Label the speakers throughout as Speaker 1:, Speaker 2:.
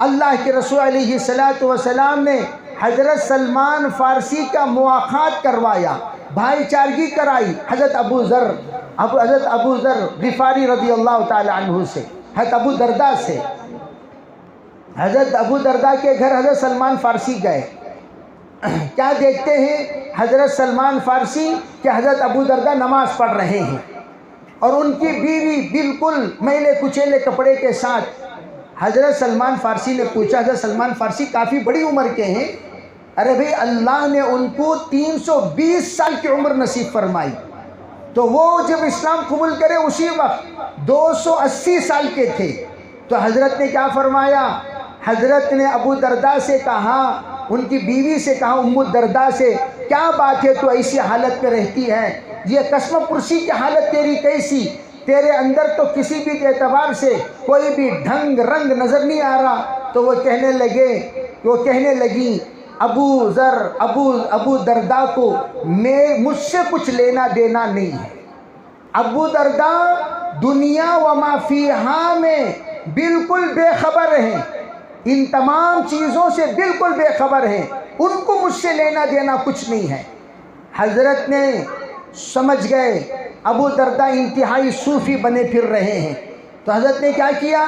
Speaker 1: اللہ کے رسول علیہ الصلوۃ والسلام نے حضرت سلمان فارسی کا مواخات کروایا، بھائی چارگی کرائی حضرت ابو ذر غفاری رضی اللہ تعالی عنہ سے، حضرت ابو درداء سے۔ حضرت ابو درداء کے گھر حضرت سلمان فارسی گئے، کیا دیکھتے ہیں حضرت سلمان فارسی کہ حضرت ابو درداء نماز پڑھ رہے ہیں اور ان کی بیوی بالکل میلے کچیلے کپڑے کے ساتھ۔ حضرت سلمان فارسی نے پوچھا، حضرت سلمان فارسی کافی بڑی عمر کے ہیں، ارے بھئی اللہ نے ان کو 320 سال کی عمر نصیب فرمائی، تو وہ جب اسلام قبول کرے اسی وقت 280 سال کے تھے۔ تو حضرت نے کیا فرمایا؟ حضرت نے ابو درداء سے کہا، ان کی بیوی سے کہا، ام الدرداء سے، کیا بات ہے تو ایسی حالت میں رہتی ہے؟ یہ قسم پرسی کی حالت تیری کیسی؟ تیرے اندر تو کسی بھی اعتبار سے کوئی بھی ڈھنگ رنگ نظر نہیں آ رہا۔ تو وہ کہنے لگی ابو درداء کو مجھ سے کچھ لینا دینا نہیں ہے۔ ابو درداء دنیا و ما فیہا میں بالکل بے خبر ہیں، ان تمام چیزوں سے بالکل بے خبر ہیں، ان کو مجھ سے لینا دینا کچھ نہیں ہے۔ حضرت نے سمجھ گئے ابو درداء انتہائی صوفی بنے پھر رہے ہیں، تو حضرت نے کیا کیا؟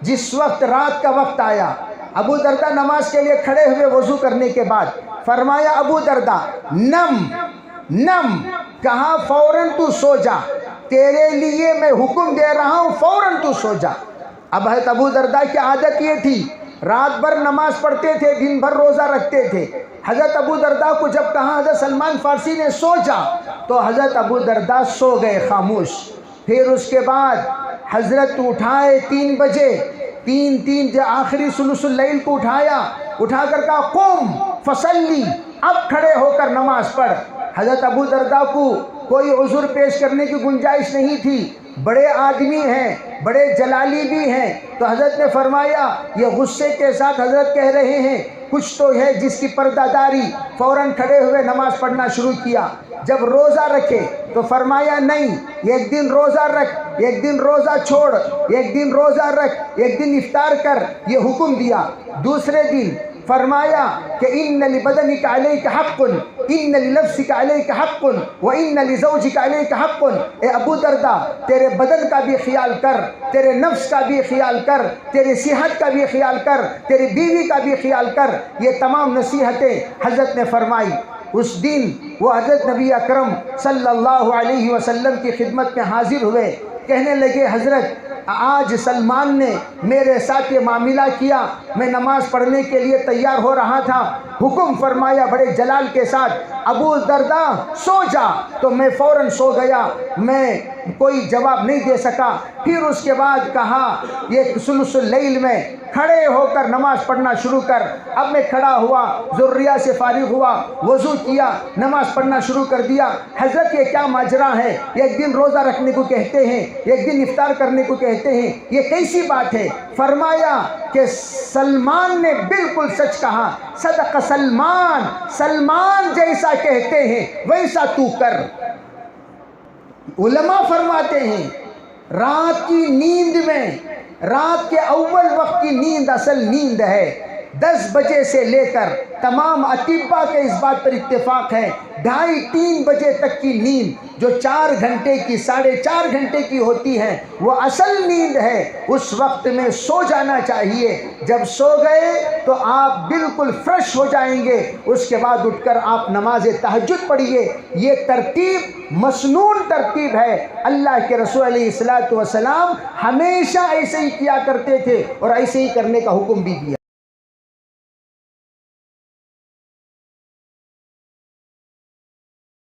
Speaker 1: جس وقت رات کا وقت آیا، ابو درداء نماز کے لیے کھڑے ہوئے وضو کرنے کے بعد فرمایا، ابو درداء نم، کہا فوراً تو سو جا، تیرے لیے میں حکم دے رہا ہوں، فوراً تو سو جا۔ اب حضرت ابو درداء کی عادت یہ تھی، رات بھر نماز پڑھتے تھے، دن بھر روزہ رکھتے تھے۔ حضرت ابو درداء کو جب کہا حضرت سلمان فارسی نے سو جا، تو حضرت ابو درداء سو گئے خاموش۔ پھر اس کے بعد حضرت اٹھائے 3 بجے، تین آخری ثلث اللیل کو اٹھا کر کہا قم فصلی، اب کھڑے ہو کر نماز پڑھ۔ حضرت ابو درداء کو کوئی عذر پیش کرنے کی گنجائش نہیں تھی، بڑے آدمی ہیں، بڑے جلالی بھی ہیں، تو حضرت نے فرمایا، یہ غصے کے ساتھ حضرت کہہ رہے ہیں کچھ تو ہے جس کی پردہ داری، فوراً کھڑے ہوئے نماز پڑھنا شروع کیا۔ جب روزہ رکھے تو فرمایا نہیں، ایک دن روزہ رکھ، ایک دن روزہ چھوڑ، ایک دن روزہ رکھ، ایک دن افطار کر، یہ حکم دیا۔ دوسرے دن فرمایا کہ ان لبدنک علیک حق، ان لنفسک علیک حق، وان لزوجک علیک حق۔ اے ابو درداء، تیرے بدن کا بھی خیال کر، تیرے نفس کا بھی خیال کر، تیری صحت کا بھی خیال کر، تیری بیوی کا بھی خیال کر۔ یہ تمام نصیحتیں حضرت نے فرمائی۔ اس دن وہ حضرت نبی اکرم صلی اللہ علیہ وسلم کی خدمت میں حاضر ہوئے، کہنے لگے حضرت آج سلمان نے میرے ساتھ یہ معاملہ کیا، میں نماز پڑھنے کے لیے تیار ہو رہا تھا، حکم فرمایا بڑے جلال کے ساتھ ابو درداء سو جا، تو میں فوراً سو گیا، میں کوئی جواب نہیں دے سکا۔ پھر اس کے بعد کہا یہ ثلث اللیل میں کھڑے ہو کر نماز پڑھنا شروع کر۔ اب میں کھڑا ہوا، ذریہ سے فارغ ہوا، وضو کیا، نماز پڑھنا شروع کر دیا۔ حضرت یہ کیا ماجرا ہے؟ ایک دن روزہ رکھنے کو کہتے ہیں، ایک دن افطار کرنے کو کہتے ہیں، یہ کیسی بات ہے؟ فرمایا کہ سلمان نے بالکل سچ کہا، صدق سلمان، سلمان جیسا کہتے ہیں ویسا تو کر۔ علماء فرماتے ہیں رات کی نیند میں، رات کے اول وقت کی نیند اصل نیند ہے۔ 10 بجے سے لے کر تمام اطباء کے اس بات پر اتفاق ہے، 2:30-3 بجے تک کی نیند جو 4 گھنٹے کی 4.5 گھنٹے کی ہوتی ہے وہ اصل نیند ہے۔ اس وقت میں سو جانا چاہیے۔ جب سو گئے تو آپ بالکل فریش ہو جائیں گے، اس کے بعد اٹھ کر آپ نماز تہجد پڑھیے۔ یہ ترتیب مسنون ترتیب ہے۔ اللہ کے رسول علیہ الصلوۃ والسلام ہمیشہ ایسے ہی کیا کرتے تھے اور ایسے ہی کرنے کا حکم بھی دیا۔